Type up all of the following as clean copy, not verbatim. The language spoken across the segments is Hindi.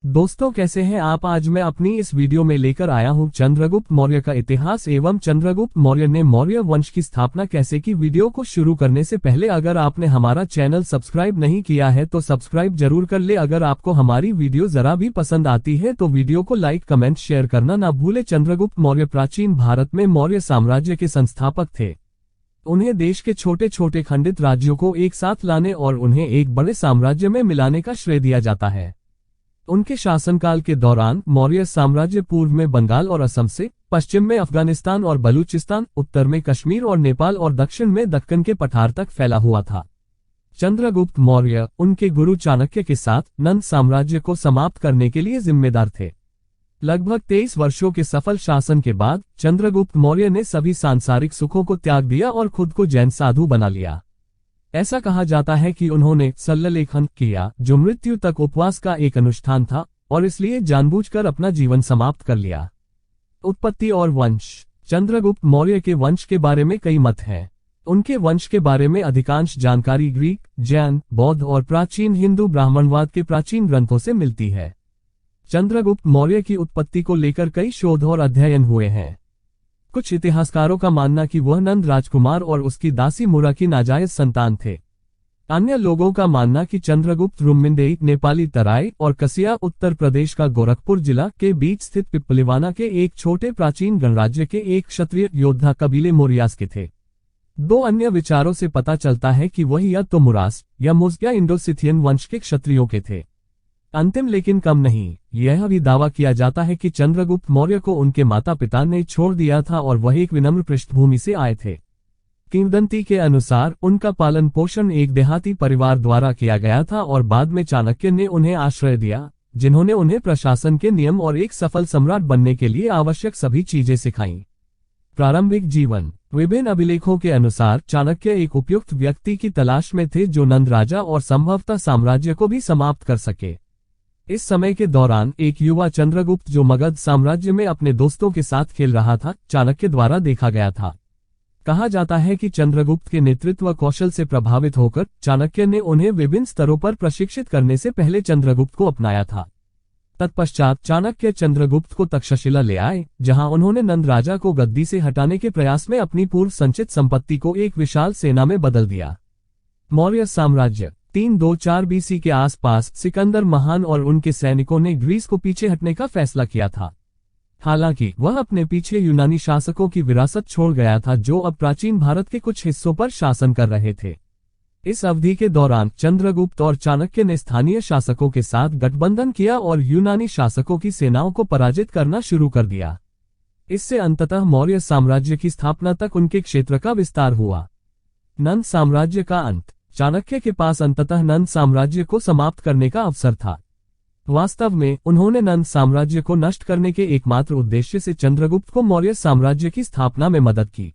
दोस्तों कैसे हैं आप। आज मैं अपनी इस वीडियो में लेकर आया हूं चंद्रगुप्त मौर्य का इतिहास एवं चंद्रगुप्त मौर्य ने मौर्य वंश की स्थापना कैसे की। वीडियो को शुरू करने से पहले अगर आपने हमारा चैनल सब्सक्राइब नहीं किया है तो सब्सक्राइब जरूर कर ले। अगर आपको हमारी वीडियो जरा भी पसंद आती है तो वीडियो को लाइक कमेंट शेयर करना ना भूले। चंद्रगुप्त मौर्य प्राचीन भारत में मौर्य साम्राज्य के संस्थापक थे। उन्हें देश के छोटे छोटे खंडित राज्यों को एक साथ लाने और उन्हें एक बड़े साम्राज्य में मिलाने का श्रेय दिया जाता है। उनके शासनकाल के दौरान मौर्य साम्राज्य पूर्व में बंगाल और असम से, पश्चिम में अफगानिस्तान और बलूचिस्तान, उत्तर में कश्मीर और नेपाल और दक्षिण में दक्कन के पठार तक फैला हुआ था। चंद्रगुप्त मौर्य उनके गुरु चाणक्य के साथ नंद साम्राज्य को समाप्त करने के लिए जिम्मेदार थे। लगभग 23 वर्षों के सफल शासन के बाद चंद्रगुप्त मौर्य ने सभी सांसारिक सुखों को त्याग दिया और खुद को जैन साधु बना लिया। ऐसा कहा जाता है कि उन्होंने सल्ललेखन किया, जो मृत्यु तक उपवास का एक अनुष्ठान था, और इसलिए जानबूझकर अपना जीवन समाप्त कर लिया। उत्पत्ति और वंश। चंद्रगुप्त मौर्य के वंश के बारे में कई मत हैं। उनके वंश के बारे में अधिकांश जानकारी ग्रीक, जैन, बौद्ध और प्राचीन हिंदू ब्राह्मणवाद के प्राचीन ग्रंथों से मिलती है। चंद्रगुप्त मौर्य की उत्पत्ति को लेकर कई शोध और अध्ययन हुए हैं। कुछ इतिहासकारों का मानना कि वह नंद राजकुमार और उसकी दासी मुरा की नाजायज संतान थे। अन्य लोगों का मानना कि चंद्रगुप्त रुम्मिंदेई नेपाली तराई और कसिया उत्तर प्रदेश का गोरखपुर जिला के बीच स्थित पिपलिवाना के एक छोटे प्राचीन गणराज्य के एक क्षत्रिय योद्धा कबीले मोरियास के थे। दो अन्य विचारों से पता चलता है कि वह या तो मुरास या मुज या इंडोसिथियन वंश के क्षत्रियों के थे। अंतिम लेकिन कम नहीं, यह भी दावा किया जाता है कि चंद्रगुप्त मौर्य को उनके माता पिता ने छोड़ दिया था और वह एक विनम्र पृष्ठभूमि से आए थे। किंवदंती के अनुसार उनका पालन पोषण एक देहाती परिवार द्वारा किया गया था और बाद में चाणक्य ने उन्हें आश्रय दिया, जिन्होंने उन्हें प्रशासन के नियम और एक सफल सम्राट बनने के लिए आवश्यक सभी चीजें सिखाईं। प्रारंभिक जीवन। विभिन्न अभिलेखों के अनुसार चाणक्य एक उपयुक्त व्यक्ति की तलाश में थे जो नंद राजा और संभवतः साम्राज्य को भी समाप्त कर सके। इस समय के दौरान एक युवा चंद्रगुप्त जो मगध साम्राज्य में अपने दोस्तों के साथ खेल रहा था, चाणक्य द्वारा देखा गया था। कहा जाता है कि चंद्रगुप्त के नेतृत्व कौशल से प्रभावित होकर चाणक्य ने उन्हें विभिन्न स्तरों पर प्रशिक्षित करने से पहले चंद्रगुप्त को अपनाया था। तत्पश्चात चाणक्य चंद्रगुप्त को तक्षशिला ले आए, जहां उन्होंने नंद राजा को गद्दी से हटाने के प्रयास में अपनी पूर्व संचित संपत्ति को एक विशाल सेना में बदल दिया। मौर्य साम्राज्य। 324 बीसी के आसपास सिकंदर महान और उनके सैनिकों ने ग्रीस को पीछे हटने का फैसला किया था। हालांकि वह अपने पीछे यूनानी शासकों की विरासत छोड़ गया था जो अब प्राचीन भारत के कुछ हिस्सों पर शासन कर रहे थे। इस अवधि के दौरान चंद्रगुप्त और चाणक्य ने स्थानीय शासकों के साथ गठबंधन किया और यूनानी शासकों की सेनाओं को पराजित करना शुरू कर दिया। इससे अंततः मौर्य साम्राज्य की स्थापना तक उनके क्षेत्र का विस्तार हुआ। नंद साम्राज्य का अंत। चाणक्य के पास अंततः नंद साम्राज्य को समाप्त करने का अवसर था। वास्तव में उन्होंने नंद साम्राज्य को नष्ट करने के एकमात्र उद्देश्य से चंद्रगुप्त को मौर्य साम्राज्य की स्थापना में मदद की।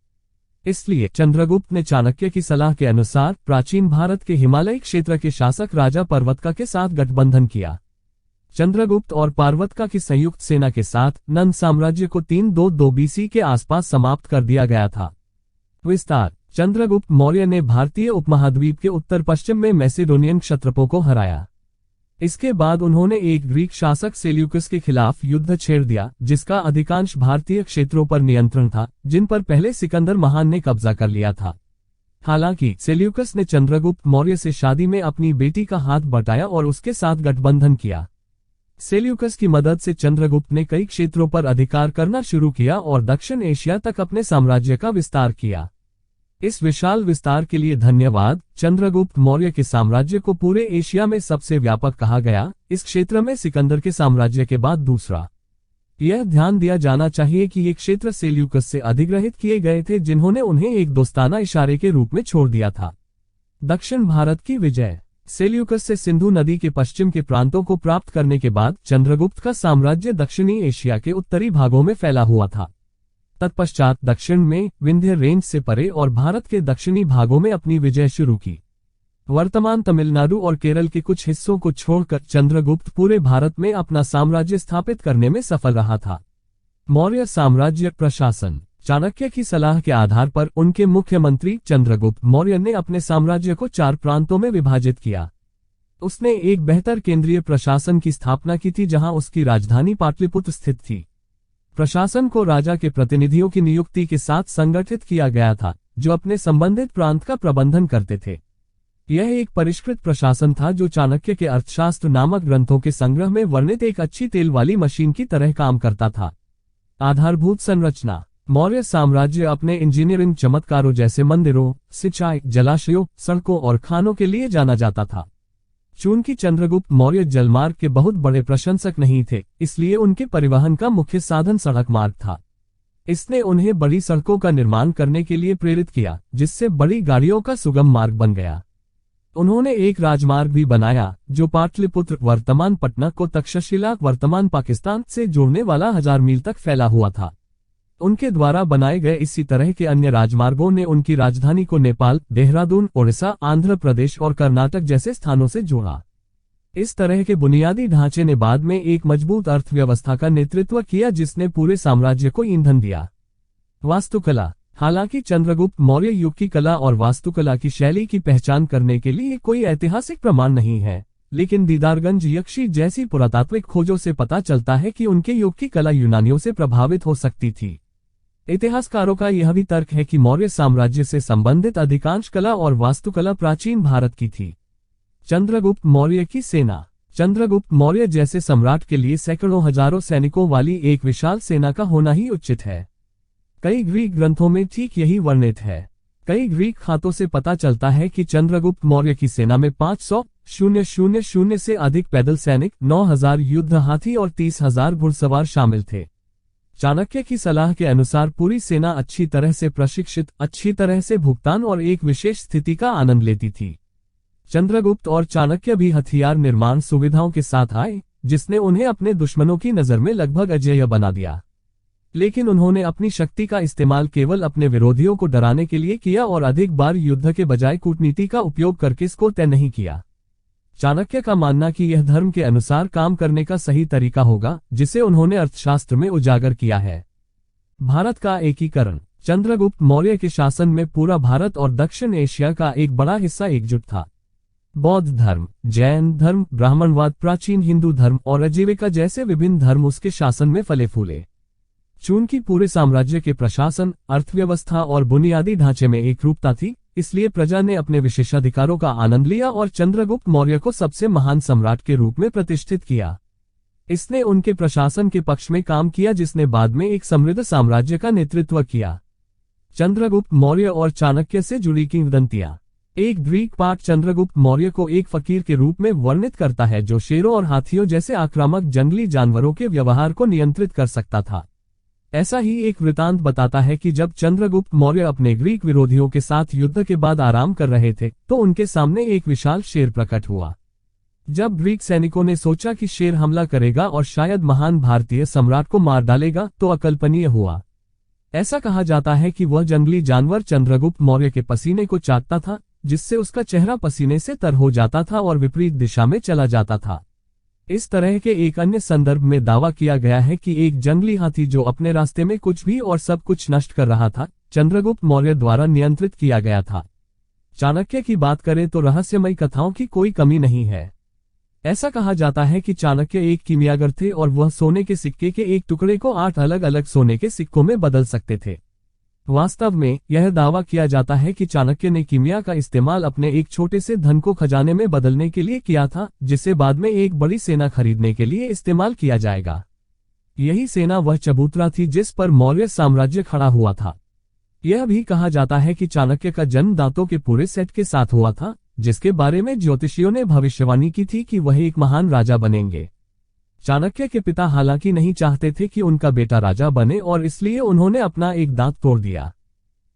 इसलिए चंद्रगुप्त ने चाणक्य की सलाह के अनुसार प्राचीन भारत के हिमालयी क्षेत्र के शासक राजा पर्वतका के साथ गठबंधन किया। चंद्रगुप्त और पार्वतका की संयुक्त सेना के साथ नंद साम्राज्य को 322 बीसी के आसपास समाप्त कर दिया गया था। विस्तार। चंद्रगुप्त मौर्य ने भारतीय उपमहाद्वीप के उत्तर पश्चिम में मैसेडोनियन क्षत्रपों को हराया। इसके बाद उन्होंने एक ग्रीक शासक सेल्यूकस के खिलाफ युद्ध छेड़ दिया, जिसका अधिकांश भारतीय क्षेत्रों पर नियंत्रण था, जिन पर पहले सिकंदर महान ने कब्जा कर लिया था। हालांकि सेल्यूकस ने चंद्रगुप्त मौर्य से शादी में अपनी बेटी का हाथ बटाया और उसके साथ गठबंधन किया। सेल्यूकस की मदद से चंद्रगुप्त ने कई क्षेत्रों पर अधिकार करना शुरू किया और दक्षिण एशिया तक अपने साम्राज्य का विस्तार किया। इस विशाल विस्तार के लिए धन्यवाद। चंद्रगुप्त मौर्य के साम्राज्य को पूरे एशिया में सबसे व्यापक कहा गया। इस क्षेत्र में सिकंदर के साम्राज्य के बाद दूसरा। यह ध्यान दिया जाना चाहिए कि ये क्षेत्र सेल्यूकस से अधिग्रहित किए गए थे, जिन्होंने उन्हें एक दोस्ताना इशारे के रूप में छोड़ दिया था। दक्षिण भारत की विजय। सेल्यूकस से सिंधु नदी के पश्चिम के प्रांतों को प्राप्त करने के बाद चंद्रगुप्त का साम्राज्य दक्षिणी एशिया के उत्तरी भागों में फैला हुआ था। तत्पश्चात दक्षिण में विंध्य रेंज से परे और भारत के दक्षिणी भागों में अपनी विजय शुरू की। वर्तमान तमिलनाडु और केरल के कुछ हिस्सों को छोड़कर चंद्रगुप्त पूरे भारत में अपना साम्राज्य स्थापित करने में सफल रहा था। मौर्य साम्राज्य प्रशासन। चाणक्य की सलाह के आधार पर उनके मुख्यमंत्री चंद्रगुप्त मौर्य ने अपने साम्राज्य को 4 प्रांतों में विभाजित किया। उसने एक बेहतर केंद्रीय प्रशासन की स्थापना की थी जहां उसकी राजधानी पाटलिपुत्र स्थित थी। प्रशासन को राजा के प्रतिनिधियों की नियुक्ति के साथ संगठित किया गया था, जो अपने संबंधित प्रांत का प्रबंधन करते थे। यह एक परिष्कृत प्रशासन था जो चाणक्य के अर्थशास्त्र नामक ग्रंथों के संग्रह में वर्णित एक अच्छी तेल वाली मशीन की तरह काम करता था। आधारभूत संरचना। मौर्य साम्राज्य अपने इंजीनियरिंग चमत्कारों जैसे मंदिरों, सिंचाई, जलाशयों, सड़कों और खानों के लिए जाना जाता था। चूंकि चंद्रगुप्त मौर्य जलमार्ग के बहुत बड़े प्रशंसक नहीं थे, इसलिए उनके परिवहन का मुख्य साधन सड़क मार्ग था। इसने उन्हें बड़ी सड़कों का निर्माण करने के लिए प्रेरित किया, जिससे बड़ी गाड़ियों का सुगम मार्ग बन गया। उन्होंने एक राजमार्ग भी बनाया जो पाटलिपुत्र वर्तमान पटना को तक्षशिला वर्तमान पाकिस्तान से जोड़ने वाला 1000 मील तक फैला हुआ था। उनके द्वारा बनाए गए इसी तरह के अन्य राजमार्गों ने उनकी राजधानी को नेपाल, देहरादून, ओडिशा, आंध्र प्रदेश और कर्नाटक जैसे स्थानों से जोड़ा। इस तरह के बुनियादी ढांचे ने बाद में एक मजबूत अर्थव्यवस्था का नेतृत्व किया जिसने पूरे साम्राज्य को ईंधन दिया। वास्तुकला। हालांकि चंद्रगुप्त मौर्य युग की कला और वास्तुकला की शैली की पहचान करने के लिए कोई ऐतिहासिक प्रमाण नहीं है, लेकिन दीदारगंज यक्षी जैसी पुरातात्विक खोजों से पता चलता है कि उनके युग की कला यूनानियों से प्रभावित हो सकती थी। इतिहासकारों का यह भी तर्क है कि मौर्य साम्राज्य से संबंधित अधिकांश कला और वास्तुकला प्राचीन भारत की थी। चंद्रगुप्त मौर्य की सेना। चंद्रगुप्त मौर्य जैसे सम्राट के लिए सैकड़ों हजारों सैनिकों वाली एक विशाल सेना का होना ही उचित है। कई ग्रीक ग्रंथों में ठीक यही वर्णित है। कई ग्रीक खातों से पता चलता है कि चंद्रगुप्त मौर्य की सेना में 500,000 से अधिक पैदल सैनिक, 9,000 युद्ध हाथी और 30,000 घुड़सवार शामिल थे। चाणक्य की सलाह के अनुसार पूरी सेना अच्छी तरह से प्रशिक्षित, अच्छी तरह से भुगतान और एक विशेष स्थिति का आनंद लेती थी। चंद्रगुप्त और चाणक्य भी हथियार निर्माण सुविधाओं के साथ आए, जिसने उन्हें अपने दुश्मनों की नजर में लगभग अजेय बना दिया। लेकिन उन्होंने अपनी शक्ति का इस्तेमाल केवल अपने विरोधियों को डराने के लिए किया और अधिक बार युद्ध के बजाय कूटनीति का उपयोग करके इसको तय नहीं किया। चाणक्य का मानना कि यह धर्म के अनुसार काम करने का सही तरीका होगा, जिसे उन्होंने अर्थशास्त्र में उजागर किया है। भारत का एकीकरण। चंद्रगुप्त मौर्य के शासन में पूरा भारत और दक्षिण एशिया का एक बड़ा हिस्सा एकजुट था। बौद्ध धर्म, जैन धर्म, ब्राह्मणवाद, प्राचीन हिंदू धर्म और आजीविका जैसे विभिन्न धर्म उसके शासन में फले फूले। चूंकि पूरे साम्राज्य के प्रशासन, अर्थव्यवस्था और बुनियादी ढांचे में एकरूपता थी, इसलिए प्रजा ने अपने विशेषाधिकारों का आनंद लिया और चंद्रगुप्त मौर्य को सबसे महान सम्राट के रूप में प्रतिष्ठित किया। इसने उनके प्रशासन के पक्ष में काम किया, जिसने बाद में एक समृद्ध साम्राज्य का नेतृत्व किया। चंद्रगुप्त मौर्य और चाणक्य से जुड़ी किंवदंतियां। एक ग्रीक पाठ चंद्रगुप्त मौर्य को एक फकीर के रूप में वर्णित करता है जो शेरों और हाथियों जैसे आक्रामक जंगली जानवरों के व्यवहार को नियंत्रित कर सकता था। ऐसा ही एक वृतांत बताता है कि जब चंद्रगुप्त मौर्य अपने ग्रीक विरोधियों के साथ युद्ध के बाद आराम कर रहे थे, तो उनके सामने एक विशाल शेर प्रकट हुआ। जब ग्रीक सैनिकों ने सोचा कि शेर हमला करेगा और शायद महान भारतीय सम्राट को मार डालेगा, तो अकल्पनीय हुआ। ऐसा कहा जाता है कि वह जंगली जानवर चंद्रगुप्त मौर्य के पसीने को चाटता था, जिससे उसका चेहरा पसीने से तर हो जाता था और विपरीत दिशा में चला जाता था। इस तरह के एक अन्य संदर्भ में दावा किया गया है कि एक जंगली हाथी जो अपने रास्ते में कुछ भी और सब कुछ नष्ट कर रहा था, चंद्रगुप्त मौर्य द्वारा नियंत्रित किया गया था। चाणक्य की बात करें तो रहस्यमयी कथाओं की कोई कमी नहीं है। ऐसा कहा जाता है कि चाणक्य एक कीमियागर थे और वह सोने के सिक्के के एक टुकड़े को 8 अलग अलग सोने के सिक्कों में बदल सकते थे। वास्तव में यह दावा किया जाता है कि चाणक्य ने कीमिया का इस्तेमाल अपने एक छोटे से धन को खजाने में बदलने के लिए किया था, जिसे बाद में एक बड़ी सेना खरीदने के लिए इस्तेमाल किया जाएगा। यही सेना वह चबूतरा थी जिस पर मौर्य साम्राज्य खड़ा हुआ था। यह भी कहा जाता है कि चाणक्य का जन्म दांतों के पूरे सेट के साथ हुआ था, जिसके बारे में ज्योतिषियों ने भविष्यवाणी की थी कि वह एक महान राजा बनेंगे। चाणक्य के पिता हालांकि नहीं चाहते थे कि उनका बेटा राजा बने और इसलिए उन्होंने अपना एक दांत तोड़ दिया।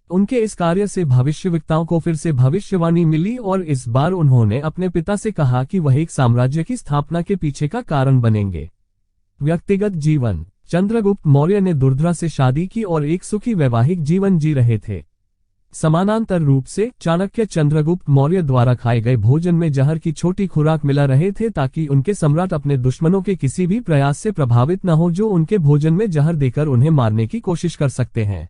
उनके इस कार्य से भविष्यवक्ताओं को फिर से भविष्यवाणी मिली और इस बार उन्होंने अपने पिता से कहा कि वह एक साम्राज्य की स्थापना के पीछे का कारण बनेंगे। व्यक्तिगत जीवन। चंद्रगुप्त मौर्य ने दुर्धरा से शादी की और एक सुखी वैवाहिक जीवन जी रहे थे। समानांतर रूप से चाणक्य चंद्रगुप्त मौर्य द्वारा खाए गए भोजन में जहर की छोटी खुराक मिला रहे थे ताकि उनके सम्राट अपने दुश्मनों के किसी भी प्रयास से प्रभावित न हो जो उनके भोजन में जहर देकर उन्हें मारने की कोशिश कर सकते हैं।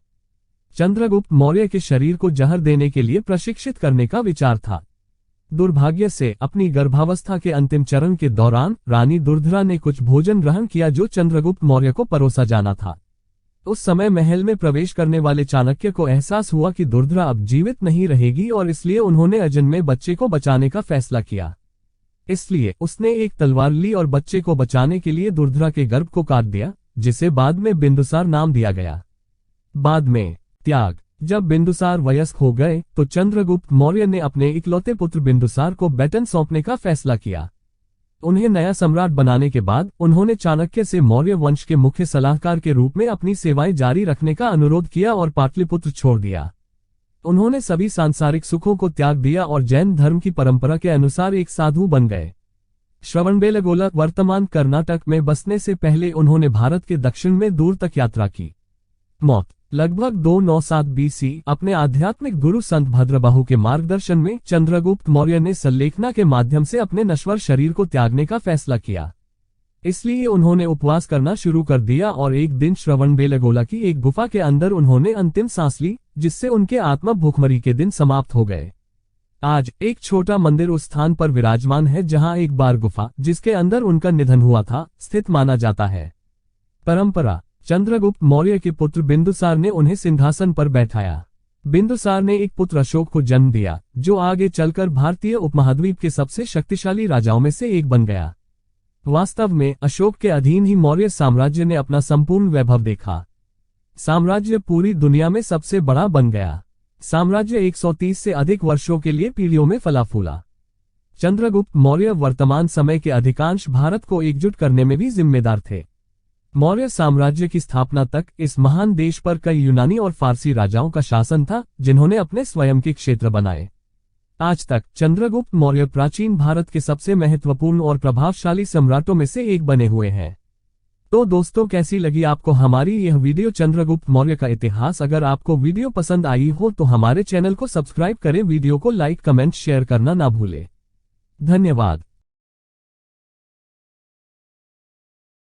चंद्रगुप्त मौर्य के शरीर को जहर देने के लिए प्रशिक्षित करने का विचार था। दुर्भाग्य से अपनी गर्भावस्था के अंतिम चरण के दौरान रानी दुर्धरा ने कुछ भोजन ग्रहण किया जो चंद्रगुप्त मौर्य को परोसा जाना था। उस समय महल में प्रवेश करने वाले चाणक्य को एहसास हुआ कि दुर्धरा अब जीवित नहीं रहेगी और इसलिए उन्होंने अजन्मे बच्चे को बचाने का फैसला किया। इसलिए उसने एक तलवार ली और बच्चे को बचाने के लिए दुर्धरा के गर्भ को काट दिया, जिसे बाद में बिंदुसार नाम दिया गया। बाद में त्याग। जब बिंदुसार वयस्क हो गए तो चंद्रगुप्त मौर्य ने अपने इकलौते पुत्र बिंदुसार को बेटन सौंपने का फैसला किया। उन्हें नया सम्राट बनाने के बाद उन्होंने चाणक्य से मौर्य वंश के मुख्य सलाहकार के रूप में अपनी सेवाएं जारी रखने का अनुरोध किया और पाटलिपुत्र छोड़ दिया। उन्होंने सभी सांसारिक सुखों को त्याग दिया और जैन धर्म की परंपरा के अनुसार एक साधु बन गए। श्रवणबेलगोला वर्तमान कर्नाटक में बसने से पहले उन्होंने भारत के दक्षिण में दूर तक यात्रा की। मौत। लगभग 297 BC अपने आध्यात्मिक गुरु संत भद्रबाहु के मार्गदर्शन में चंद्रगुप्त मौर्य ने सल्लेखना के माध्यम से अपने नश्वर शरीर को त्यागने का फैसला किया। इसलिए उन्होंने उपवास करना शुरू कर दिया और एक दिन श्रवणबेलगोला की एक गुफा के अंदर उन्होंने अंतिम सांस ली, जिससे उनके आत्मा भूखमरी के दिन समाप्त हो गए। आज एक छोटा मंदिर उस स्थान पर विराजमान है जहां एक बार गुफा, जिसके अंदर उनका निधन हुआ था, स्थित माना जाता है। परंपरा। चंद्रगुप्त मौर्य के पुत्र बिंदुसार ने उन्हें सिंहासन पर बैठाया। बिंदुसार ने एक पुत्र अशोक को जन्म दिया, जो आगे चलकर भारतीय उपमहाद्वीप के सबसे शक्तिशाली राजाओं में से एक बन गया। वास्तव में अशोक के अधीन ही मौर्य साम्राज्य ने अपना संपूर्ण वैभव देखा। साम्राज्य पूरी दुनिया में सबसे बड़ा बन गया। साम्राज्य 130 से अधिक वर्षों के लिए पीढ़ियों में फला फूला। चंद्रगुप्त मौर्य वर्तमान समय के अधिकांश भारत को एकजुट करने में भी जिम्मेदार थे। मौर्य साम्राज्य की स्थापना तक इस महान देश पर कई यूनानी और फारसी राजाओं का शासन था, जिन्होंने अपने स्वयं के क्षेत्र बनाए। आज तक चंद्रगुप्त मौर्य प्राचीन भारत के सबसे महत्वपूर्ण और प्रभावशाली सम्राटों में से एक बने हुए हैं। तो दोस्तों, कैसी लगी आपको हमारी यह वीडियो चंद्रगुप्त मौर्य का इतिहास? अगर आपको वीडियो पसंद आई हो तो हमारे चैनल को सब्सक्राइब करें, वीडियो को लाइक, कमेंट, शेयर करना ना भूलें। धन्यवाद।